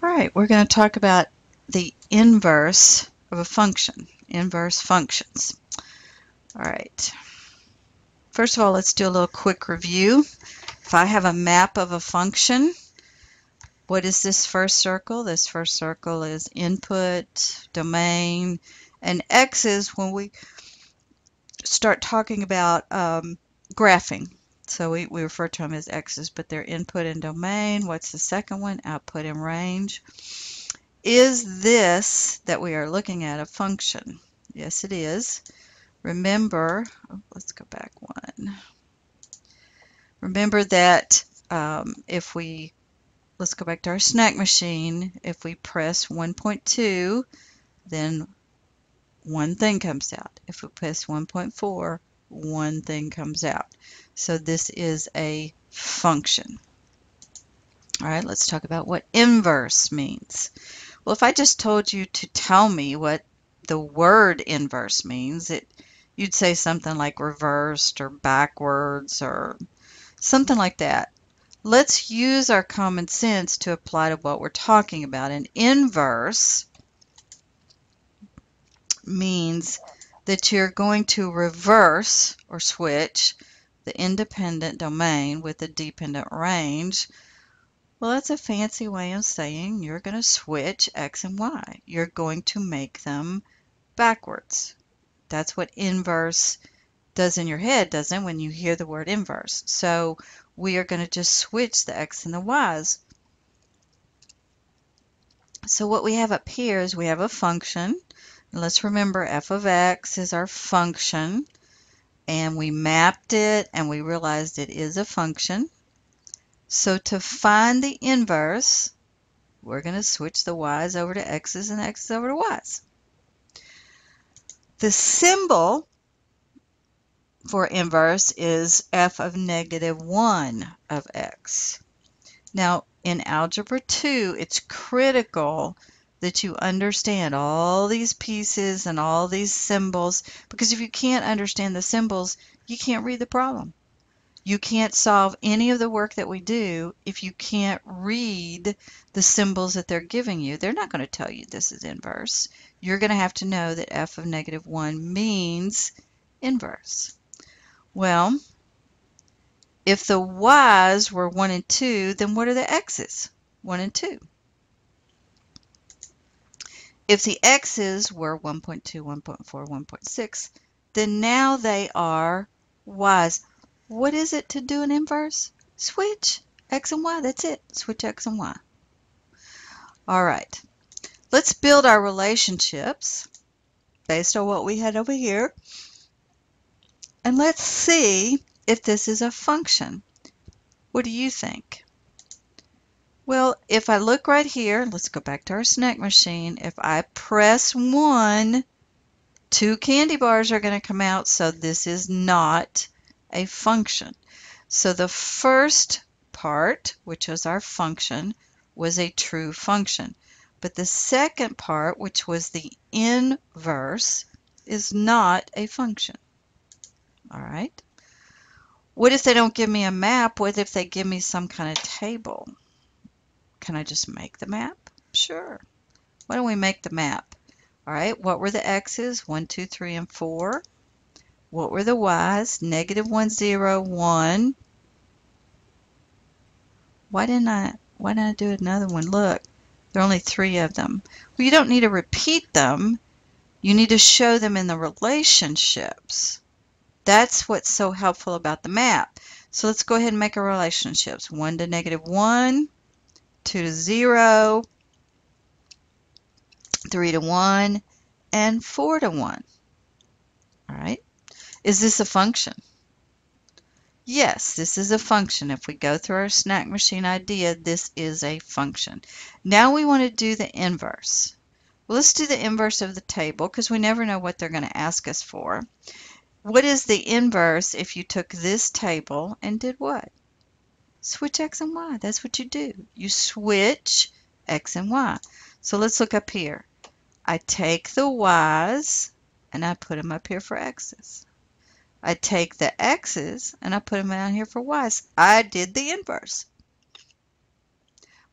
All right, we're going to talk about the inverse of a function, inverse functions. All right, first of all, let's do a little quick review. If I have a map of a function, what is this first circle? This first circle is input, domain, and x's when we start talking about graphing. So we refer to them as x's, but they're input and domain. What's the second one? Output and range. Is this that we are looking at a function? Yes, it is. Remember, let's go back one. Remember that let's go back to our snack machine. If we press 1.2, then one thing comes out. If we press 1.4, one thing comes out. So this is a function. All right, let's talk about what inverse means. Well, if I just told you to tell me what the word inverse means, you'd say something like reversed or backwards or something like that. Let's use our common sense to apply to what we're talking about. An inverse means that you're going to reverse or switch the independent domain with the dependent range. Well, that's a fancy way of saying you're going to switch x and y. You're going to make them backwards. That's what inverse does in your head, doesn't it, when you hear the word inverse? So we are going to just switch the x and the y's. So what we have up here is we have a function. And let's remember f of x is our function. And we mapped it and we realized it is a function. So to find the inverse, we're going to switch the y's over to x's and x's over to y's. The symbol for inverse is f of -1 of x. Now, in Algebra 2, it's critical that you understand all these pieces and all these symbols, because if you can't understand the symbols, you can't read the problem. You can't solve any of the work that we do if you can't read the symbols that they're giving you. They're not going to tell you this is inverse. You're going to have to know that f of -1 means inverse. Well, if the y's were 1 and 2, then what are the x's? 1 and 2. If the x's were 1.2, 1.4, 1.6, then now they are y's. What is it to do an inverse? Switch x and y. That's it. Switch x and y. All right. Let's build our relationships based on what we had over here. And let's see if this is a function. What do you think? Well, if I look right here, let's go back to our snack machine. If I press 1, 2 candy bars are going to come out, so this is not a function. So the first part, which was our function, was a true function. But the second part, which was the inverse, is not a function. All right. What if they don't give me a map? What if they give me some kind of table? Can I just make the map? Sure. Why don't we make the map? All right, what were the x's? 1, 2, 3, and 4. What were the y's? -1, 0, 1. Why didn't I do another one? Look, there are only 3 of them. Well, you don't need to repeat them. You need to show them in the relationships. That's what's so helpful about the map. So let's go ahead and make our relationships. 1 to -1, 2 to 0, 3 to 1, and 4 to 1. All right. Is this a function? Yes, this is a function. If we go through our snack machine idea, this is a function. Now we want to do the inverse. Well, let's do the inverse of the table because we never know what they're going to ask us for. What is the inverse if you took this table and did what? Switch x and y. That's what you do. You switch x and y. So let's look up here. I take the y's and I put them up here for x's. I take the x's and I put them down here for y's. I did the inverse.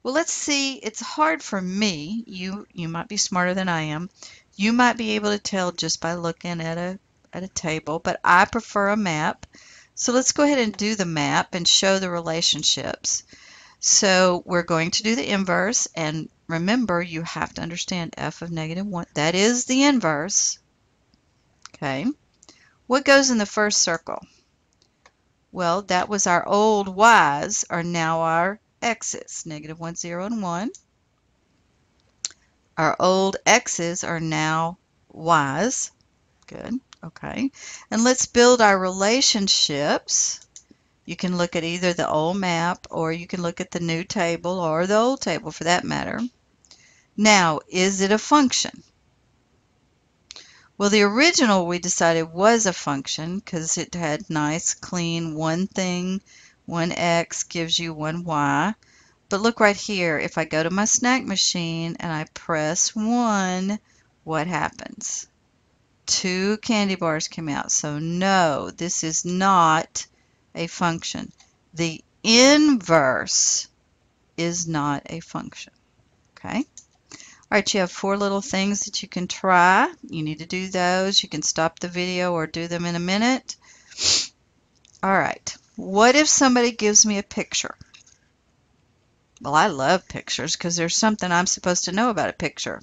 Well, let's see. It's hard for me. You might be smarter than I am. You might be able to tell just by looking at a table, but I prefer a map. So let's go ahead and do the map and show the relationships. So we're going to do the inverse, and remember, you have to understand f of -1. That is the inverse. Okay. What goes in the first circle? Well, that was our old y's are now our x's, -1, 0, and 1. Our old x's are now y's. Good. Okay. And let's build our relationships. You can look at either the old map or you can look at the new table or the old table for that matter. Now, is it a function? Well, the original we decided was a function because it had nice, clean, one thing, one x gives you one y. But look right here, if I go to my snack machine and I press 1, what happens? 2 candy bars come out. So no, this is not a function. The inverse is not a function. Okay? All right, you have 4 little things that you can try. You need to do those. You can stop the video or do them in a minute. All right, what if somebody gives me a picture? Well, I love pictures because there's something I'm supposed to know about a picture.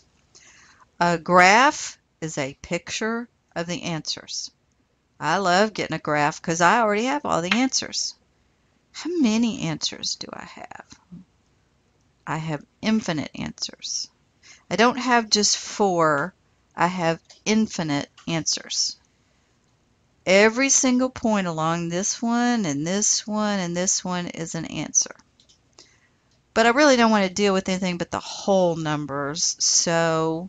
A graph is a picture of the answers. I love getting a graph because I already have all the answers. How many answers do I have? I have infinite answers. I don't have just 4, I have infinite answers. Every single point along this one and this one and this one is an answer. But I really don't want to deal with anything but the whole numbers, so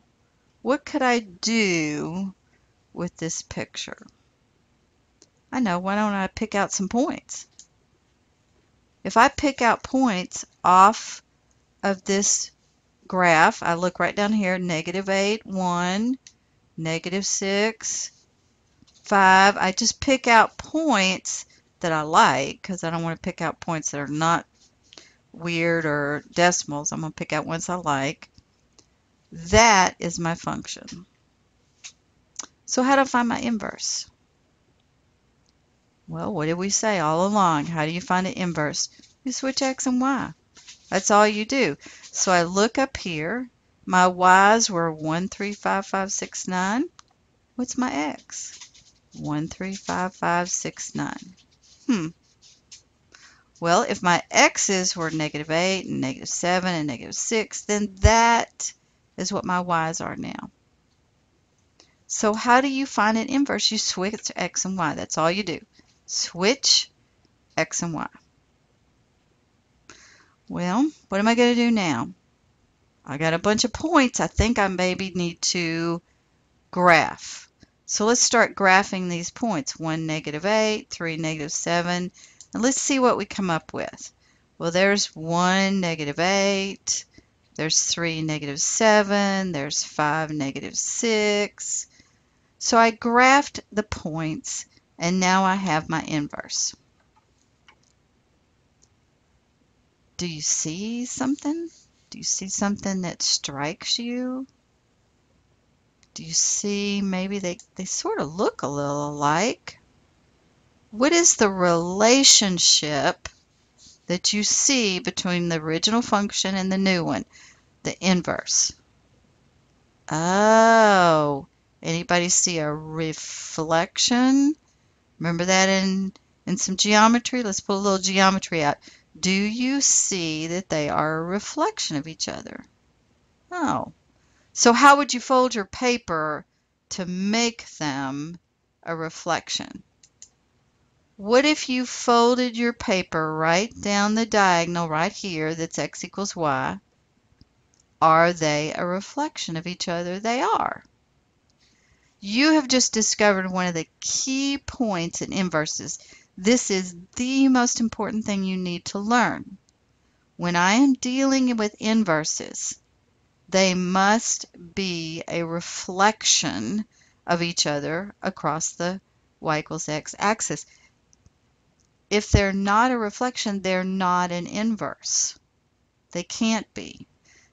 what could I do with this picture? I know, why don't I pick out some points? If I pick out points off of this graph, I look right down here, -8, 1, -6, 5. I just pick out points that I like because I don't want to pick out points that are not weird or decimals. I'm going to pick out ones I like. That is my function. So how do I find my inverse? Well, what did we say all along? How do you find an inverse? You switch x and y. That's all you do. So I look up here. My y's were 1, 3, 5, 5, 6, 9. What's my x? 1, 3, 5, 5, 6, 9. Well, if my x's were -8 and -7 and -6, then that is what my y's are now. So how do you find an inverse? You switch x and y. That's all you do. Switch x and y. Well, what am I going to do now? I got a bunch of points. I think I maybe need to graph. So let's start graphing these points. 1, -8, 3, -7. And let's see what we come up with. Well, there's 1, -8. There's 3, -7. There's 5, -6. So I graphed the points, and now I have my inverse. Do you see something? Do you see something that strikes you? Do you see maybe they sort of look a little alike? What is the relationship that you see between the original function and the new one, the inverse? Oh, anybody see a reflection? Remember that in some geometry? Let's pull a little geometry out. Do you see that they are a reflection of each other? Oh. So how would you fold your paper to make them a reflection? What if you folded your paper right down the diagonal right here, that's x equals y? Are they a reflection of each other? They are. You have just discovered one of the key points in inverses. This is the most important thing you need to learn. When I am dealing with inverses, they must be a reflection of each other across the y equals x axis. If they're not a reflection, they're not an inverse. They can't be.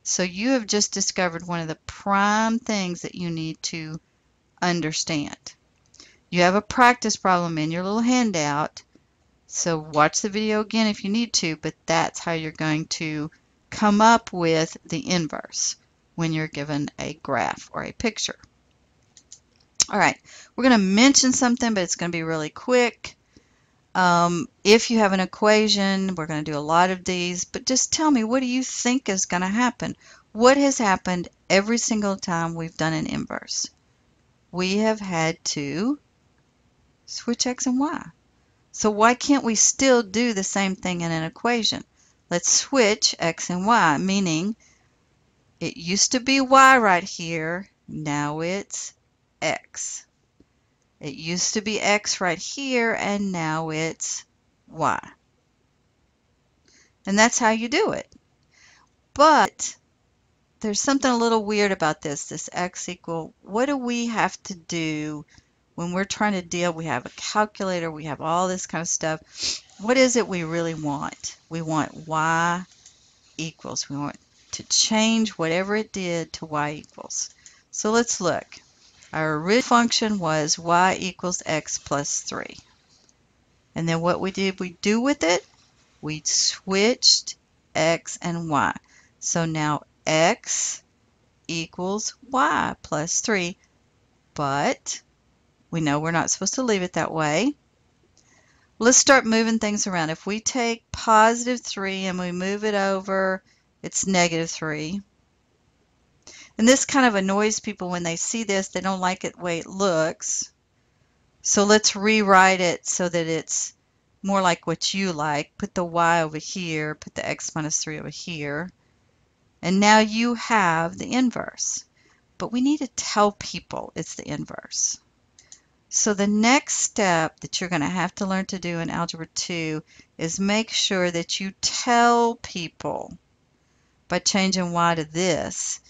So you have just discovered one of the prime things that you need to understand. You have a practice problem in your little handout, so watch the video again if you need to, but that's how you're going to come up with the inverse when you're given a graph or a picture. All right, we're going to mention something, but it's going to be really quick. If you have an equation, we're going to do a lot of these, but just tell me, what do you think is going to happen? What has happened every single time we've done an inverse? We have had to switch x and y. So why can't we still do the same thing in an equation? Let's switch x and y, meaning it used to be y right here, now it's x. It used to be x right here, and now it's y. And that's how you do it. But there's something a little weird about this x equal, what do we have to do when we're trying to deal? We have a calculator, we have all this kind of stuff. What is it we really want? We want y equals. We want to change whatever it did to y equals. So let's look. Our original function was y equals x plus 3. And then what we do with it? We switched x and y. So now x equals y plus 3. But we know we're not supposed to leave it that way. Let's start moving things around. If we take positive 3 and we move it over, it's negative 3. And this kind of annoys people when they see this. They don't like it the way it looks. So let's rewrite it so that it's more like what you like. Put the y over here, put the x minus 3 over here. And now you have the inverse. But we need to tell people it's the inverse. So the next step that you're going to have to learn to do in Algebra 2 is make sure that you tell people, by changing y to this,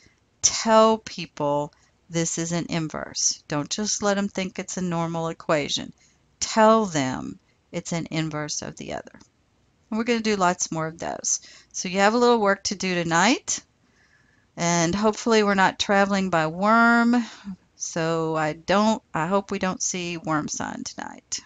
tell people this is an inverse. Don't just let them think it's a normal equation. Tell them it's an inverse of the other. And we're going to do lots more of those. So you have a little work to do tonight. And hopefully we're not traveling by worm. So I hope we don't see worm sign tonight.